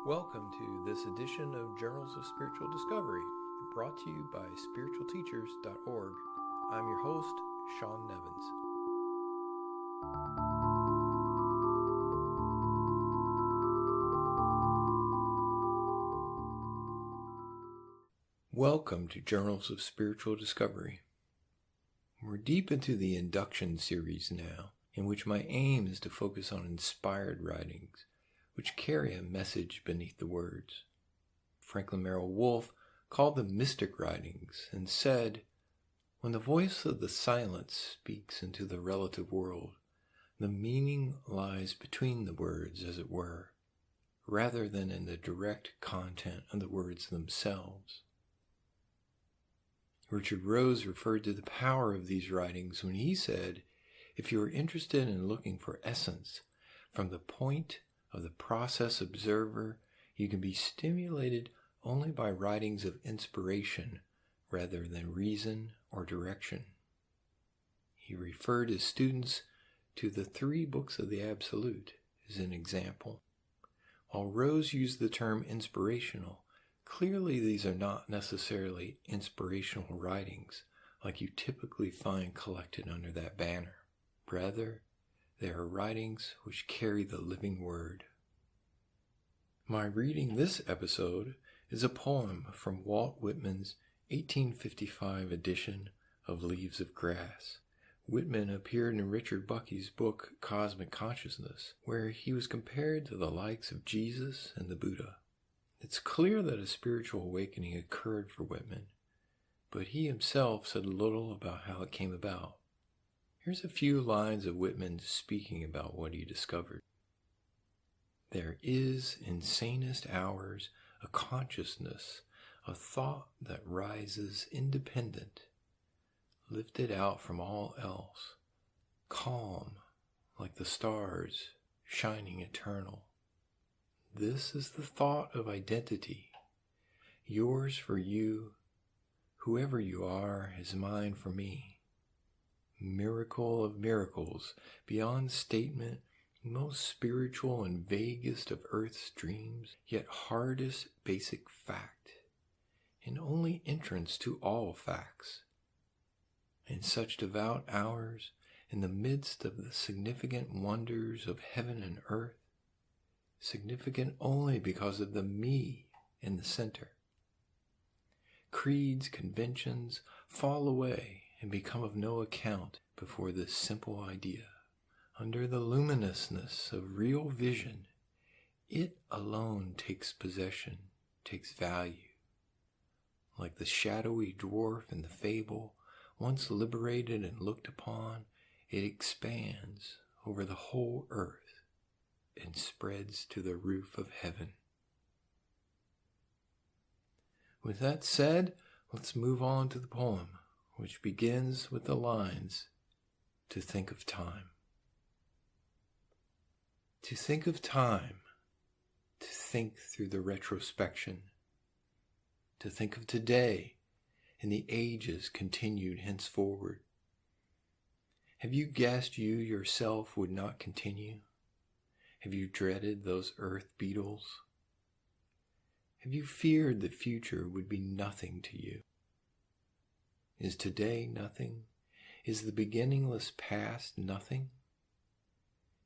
Welcome to this edition of Journals of Spiritual Discovery, brought to you by spiritualteachers.org. I'm your host, Sean Nevins. Welcome to Journals of Spiritual Discovery. We're deep into the Induction Series now, in which my aim is to focus on inspired writings, which carry a message beneath the words. Franklin Merrell-Wolff called them mystic writings and said, "When the voice of the silence speaks into the relative world, the meaning lies between the words, as it were, rather than in the direct content of the words themselves." Richard Rose referred to the power of these writings when he said, "If you are interested in looking for essence from the point of the process observer, you can be stimulated only by writings of inspiration rather than reason or direction." He referred his students to the 3 books of the Absolute as an example. While Rose used the term inspirational, clearly these are not necessarily inspirational writings like you typically find collected under that banner. Rather, they are writings which carry the living word. My reading this episode is a poem from Walt Whitman's 1855 edition of Leaves of Grass. Whitman appeared in Richard Bucky's book Cosmic Consciousness, where he was compared to the likes of Jesus and the Buddha. It's clear that a spiritual awakening occurred for Whitman, but he himself said little about how it came about. Here's a few lines of Whitman speaking about what he discovered. "There is in sanest hours a consciousness, a thought that rises independent, lifted out from all else, calm like the stars, shining eternal. This is the thought of identity, yours for you, whoever you are is mine for me. Miracle of miracles, beyond statement, most spiritual and vaguest of earth's dreams, yet hardest basic fact, and only entrance to all facts. In such devout hours, in the midst of the significant wonders of heaven and earth, significant only because of the me in the center, creeds, conventions fall away and become of no account before this simple idea. Under the luminousness of real vision, it alone takes possession, takes value. Like the shadowy dwarf in the fable, once liberated and looked upon, it expands over the whole earth and spreads to the roof of heaven." With that said, let's move on to the poem, which begins with the lines, "To think of time." To think of time, to think through the retrospection, to think of today and the ages continued henceforward. Have you guessed you yourself would not continue? Have you dreaded those earth beetles? Have you feared the future would be nothing to you? Is today nothing? Is the beginningless past nothing?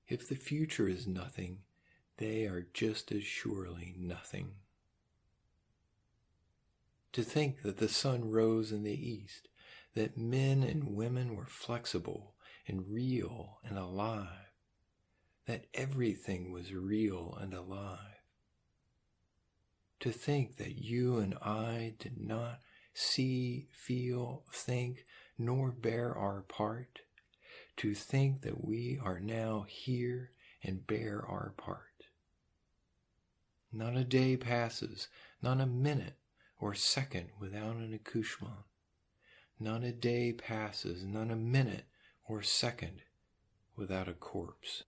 If the future is nothing, they are just as surely nothing. To think that the sun rose in the east, that men and women were flexible and real and alive, that everything was real and alive. To think that you and I did not see, feel, think, nor bear our part. To think that we are now here and bear our part. Not a day passes, not a minute or second without an accouchement. Not a day passes, not a minute or second without a corpse.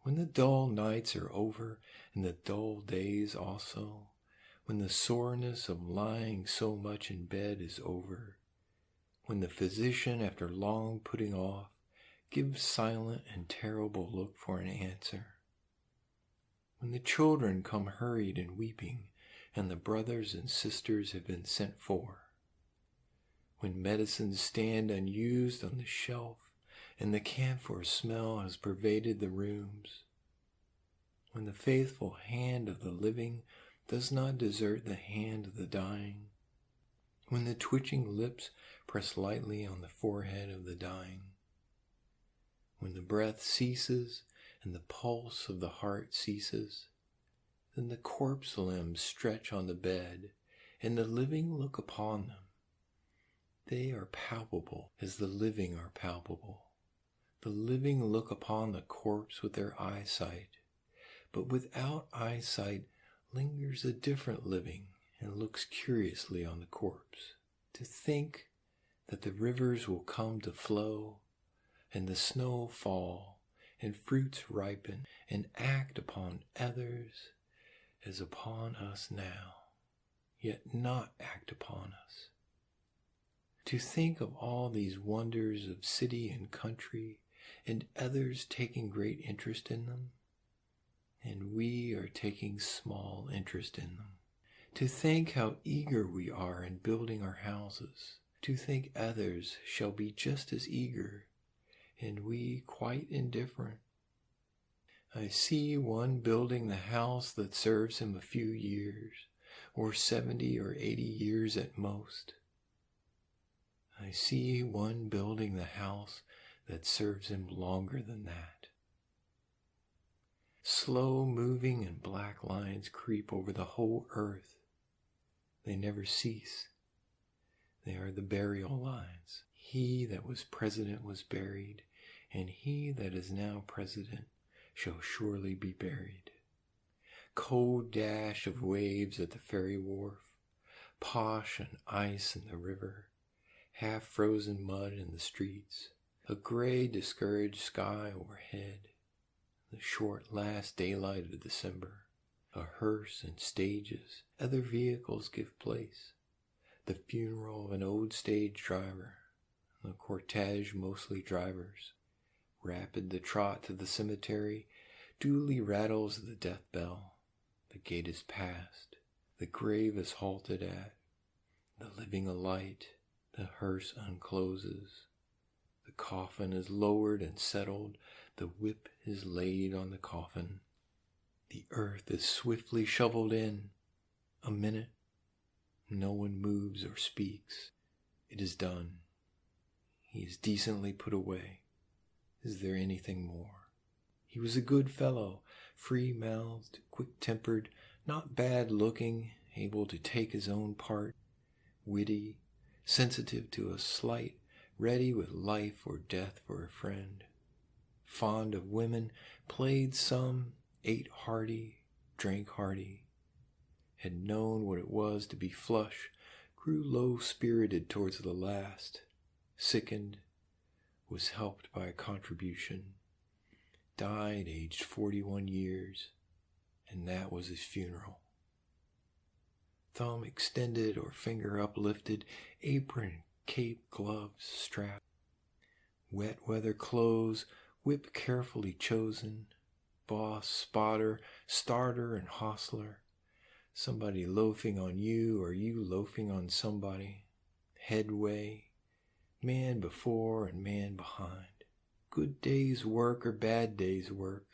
When the dull nights are over, and the dull days also, when the soreness of lying so much in bed is over, when the physician, after long putting off, gives silent and terrible look for an answer, when the children come hurried and weeping, and the brothers and sisters have been sent for, when medicines stand unused on the shelf, and the camphor smell has pervaded the rooms, when the faithful hand of the living does not desert the hand of the dying, when the twitching lips press lightly on the forehead of the dying, when the breath ceases and the pulse of the heart ceases, then the corpse limbs stretch on the bed, and the living look upon them. They are palpable as the living are palpable. The living look upon the corpse with their eyesight, but without eyesight lingers a different living and looks curiously on the corpse. To think that the rivers will come to flow, and the snow fall, and fruits ripen, and act upon others as upon us now, yet not act upon us. To think of all these wonders of city and country, and others taking great interest in them, and we are taking small interest in them. To think how eager we are in building our houses, to think others shall be just as eager, and we quite indifferent. I see one building the house that serves him a few years, or 70 or 80 years at most. I see one building the house that serves him longer than that. Slow moving and black lines creep over the whole earth. They never cease. They are the burial lines. He that was president was buried, and he that is now president shall surely be buried. Cold dash of waves at the ferry wharf, posh and ice in the river, half-frozen mud in the streets, a gray, discouraged sky overhead, the short last daylight of December, a hearse and stages, other vehicles give place, the funeral of an old stage driver, the cortege mostly drivers, rapid the trot to the cemetery, duly rattles the death bell, the gate is passed, the grave is halted at, the living alight, the hearse uncloses, the coffin is lowered and settled, the whip is laid on the coffin, the earth is swiftly shoveled in. A minute, no one moves or speaks. It is done. He is decently put away. Is there anything more? He was a good fellow, free-mouthed, quick-tempered, not bad-looking, able to take his own part, witty, sensitive to a slight, ready with life or death for a friend, fond of women, played some, ate hearty, drank hearty, had known what it was to be flush, grew low-spirited towards the last, sickened, was helped by a contribution, died aged 41 years, and that was his funeral. Thumb extended or finger uplifted, apron, cape, gloves, strap, wet weather clothes, whip carefully chosen, boss, spotter, starter, and hostler, somebody loafing on you or you loafing on somebody, headway, man before and man behind, good day's work or bad day's work,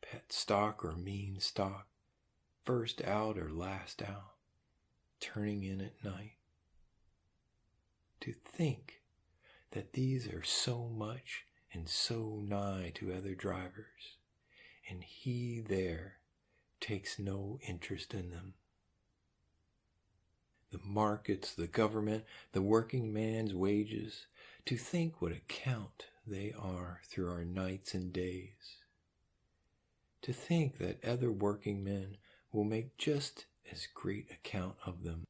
pet stock or mean stock, first out or last out, turning in at night. To think that these are so much and so nigh to other drivers, and he there takes no interest in them. The markets, the government, the working man's wages, to think what a count they are through our nights and days. To think that other working men will make just as great account of them,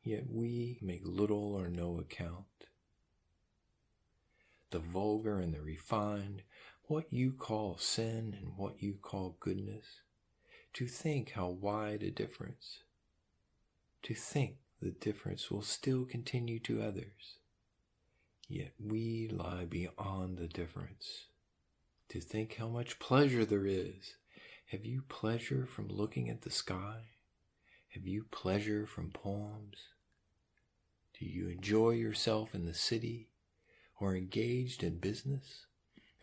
yet we make little or no account. The vulgar and the refined, what you call sin and what you call goodness, to think how wide a difference, to think the difference will still continue to others, yet we lie beyond the difference, to think how much pleasure there is, Have you pleasure from looking at the sky? Have you pleasure from poems? Do you enjoy yourself in the city, or engaged in business,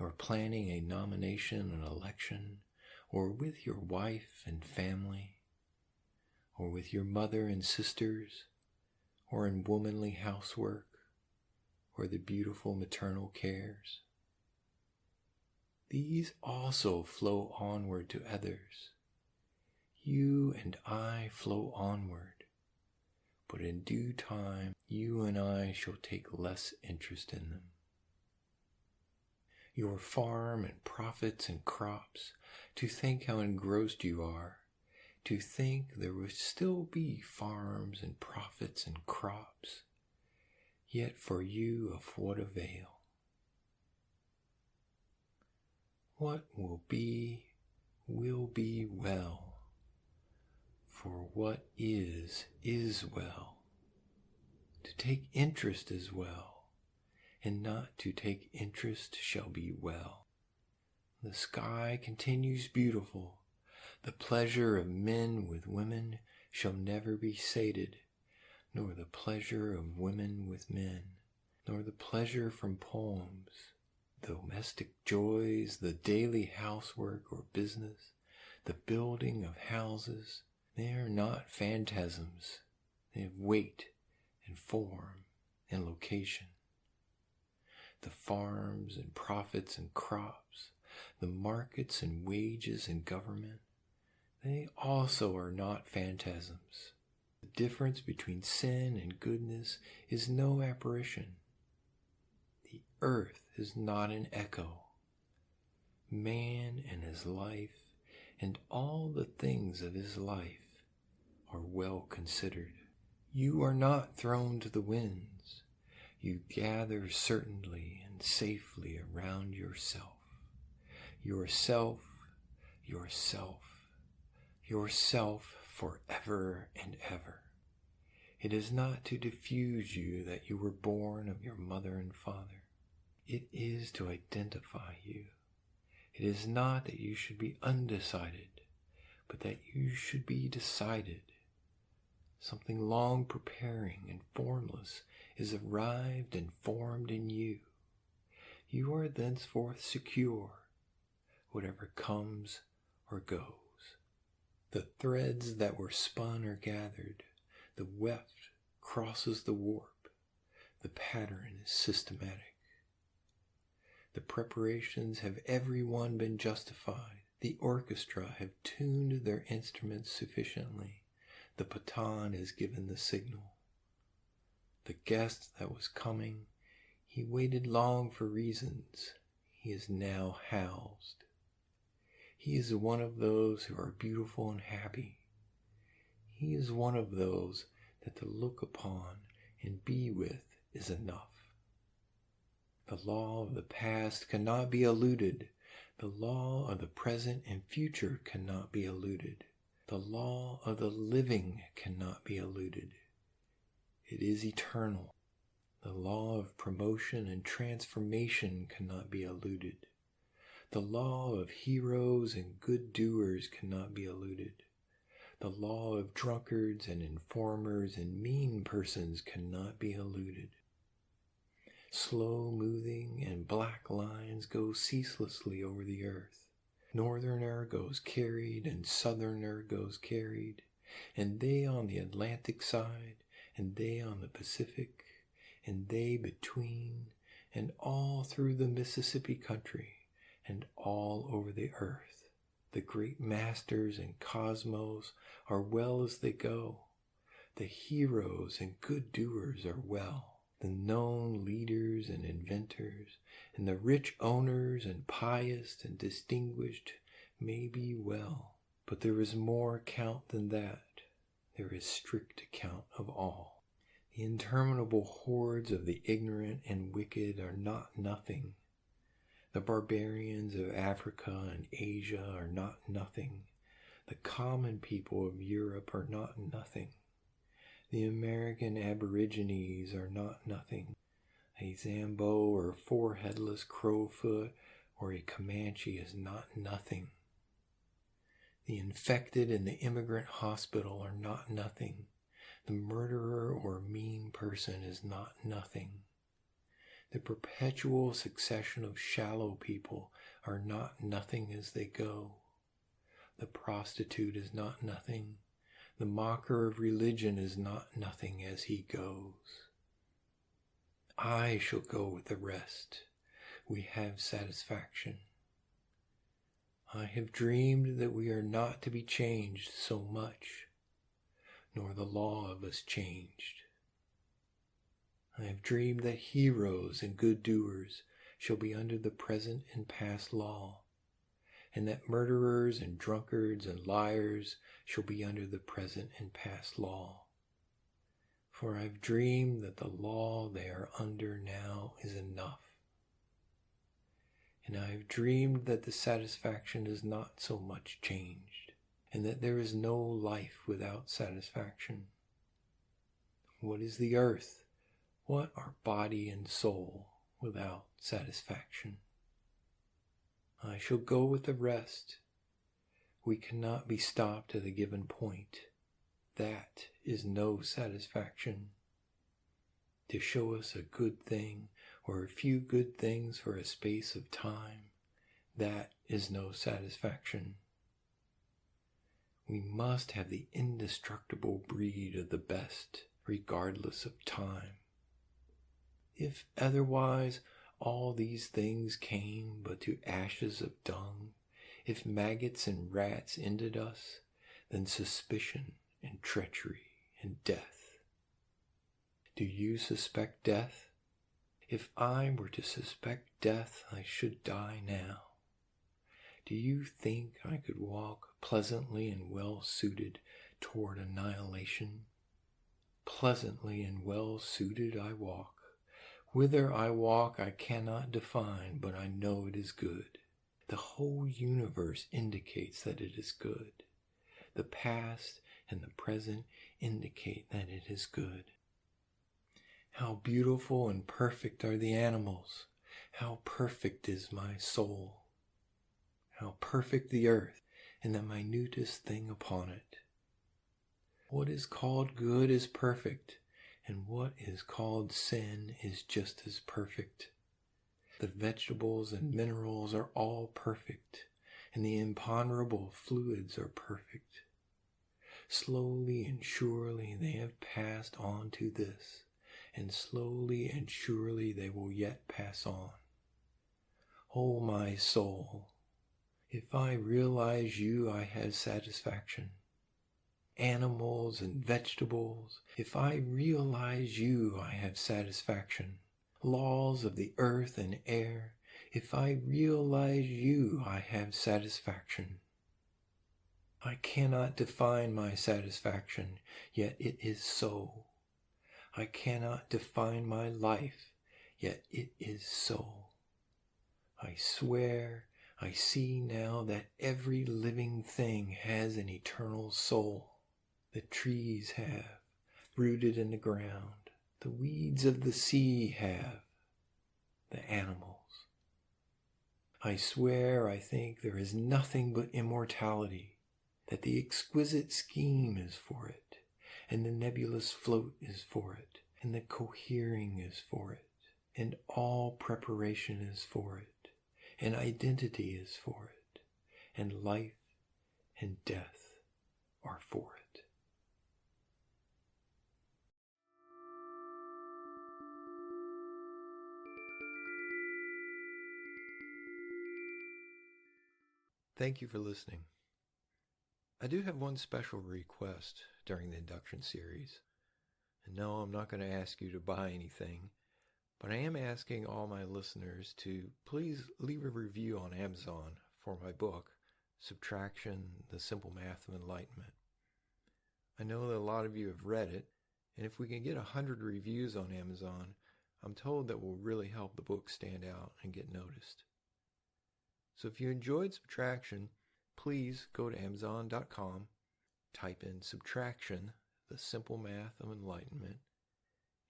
or planning a nomination and election, or with your wife and family, or with your mother and sisters, or in womanly housework, or the beautiful maternal cares? These also flow onward to others. You and I flow onward, but in due time you and I shall take less interest in them. Your farm and profits and crops, to think how engrossed you are, to think there would still be farms and profits and crops, yet for you of what avail? What will be well, for what is well. To take interest is well, and not to take interest shall be well. The sky continues beautiful. The pleasure of men with women shall never be sated, nor the pleasure of women with men, nor the pleasure from poems. Domestic joys, the daily housework or business, the building of houses, they are not phantasms. They have weight and form and location. The farms and profits and crops, the markets and wages and government, they also are not phantasms. The difference between sin and goodness is no apparition. The earth is not an echo. Man and his life and all the things of his life are well considered. You are not thrown to the winds. You gather certainly and safely around yourself. Yourself, yourself, yourself forever and ever. It is not to diffuse you that you were born of your mother and father. It is to identify you. It is not that you should be undecided, but that you should be decided. Something long preparing and formless is arrived and formed in you. You are thenceforth secure, whatever comes or goes. The threads that were spun are gathered. The weft crosses the warp. The pattern is systematic. The preparations have every one been justified. The orchestra have tuned their instruments sufficiently. The baton has given the signal. The guest that was coming, he waited long for reasons. He is now housed. He is one of those who are beautiful and happy. He is one of those that to look upon and be with is enough. The law of the past cannot be eluded. The law of the present and future cannot be eluded. The law of the living cannot be eluded. It is eternal. The law of promotion and transformation cannot be eluded. The law of heroes and good doers cannot be eluded. The law of drunkards and informers and mean persons cannot be eluded. Slow-moving and black lines go ceaselessly over the earth. Northerner goes carried and southerner goes carried, and they on the Atlantic side, and they on the Pacific, and they between, and all through the Mississippi country, and all over the earth. The great masters and cosmos are well as they go. The heroes and good doers are well. The known leaders and inventors, and the rich owners and pious and distinguished may be well. But there is more account than that. There is strict account of all. The interminable hordes of the ignorant and wicked are not nothing. The barbarians of Africa and Asia are not nothing. The common people of Europe are not nothing. The American aborigines are not nothing. A Zambo or four-headless crowfoot or a Comanche is not nothing. The infected in the immigrant hospital are not nothing. The murderer or mean person is not nothing. The perpetual succession of shallow people are not nothing as they go. The prostitute is not nothing. The mocker of religion is not nothing as he goes. I shall go with the rest. We have satisfaction. I have dreamed that we are not to be changed so much, nor the law of us changed. I have dreamed that heroes and good doers shall be under the present and past law, and that murderers and drunkards and liars shall be under the present and past law. For I have dreamed that the law they are under now is enough. And I have dreamed that the satisfaction is not so much changed, and that there is no life without satisfaction. What is the earth? What are body and soul without satisfaction? I shall go with the rest. We cannot be stopped at a given point. That is no satisfaction. To show us a good thing or a few good things for a space of time, that is no satisfaction. We must have the indestructible breed of the best, regardless of time. If otherwise, all these things came but to ashes of dung. If maggots and rats ended us, then suspicion and treachery and death. Do you suspect death? If I were to suspect death, I should die now. Do you think I could walk pleasantly and well-suited toward annihilation? Pleasantly and well-suited I walk. Whither I walk I cannot define, but I know it is good. The whole universe indicates that it is good. The past and the present indicate that it is good. How beautiful and perfect are the animals. How perfect is my soul. How perfect the earth and the minutest thing upon it. What is called good is perfect, and what is called sin is just as perfect. The vegetables and minerals are all perfect, and the imponderable fluids are perfect. Slowly and surely they have passed on to this, and slowly and surely they will yet pass on. O my soul, if I realize you, I have satisfaction. Animals and vegetables, if I realize you, I have satisfaction. Laws of the earth and air, if I realize you, I have satisfaction. I cannot define my satisfaction, yet it is so. I cannot define my life, yet it is so. I swear I see now that every living thing has an eternal soul. The trees have, rooted in the ground. The weeds of the sea have, the animals. I swear I think there is nothing but immortality, that the exquisite scheme is for it, and the nebulous float is for it, and the cohering is for it, and all preparation is for it, and identity is for it, and life and death are for it. Thank you for listening. I do have one special request during the Induction Series. And no, I'm not going to ask you to buy anything, but I am asking all my listeners to please leave a review on Amazon for my book, Subtraction, The Simple Math of Enlightenment. I know that a lot of you have read it, and if we can get 100 reviews on Amazon, I'm told that will really help the book stand out and get noticed. So if you enjoyed Subtraction, please go to Amazon.com, type in Subtraction, The Simple Math of Enlightenment,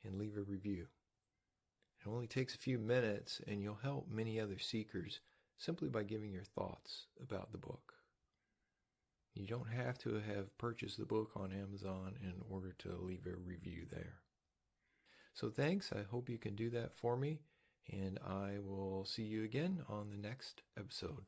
and leave a review. It only takes a few minutes, and you'll help many other seekers simply by giving your thoughts about the book. You don't have to have purchased the book on Amazon in order to leave a review there. So thanks. I hope you can do that for me, and I will see you again on the next episode.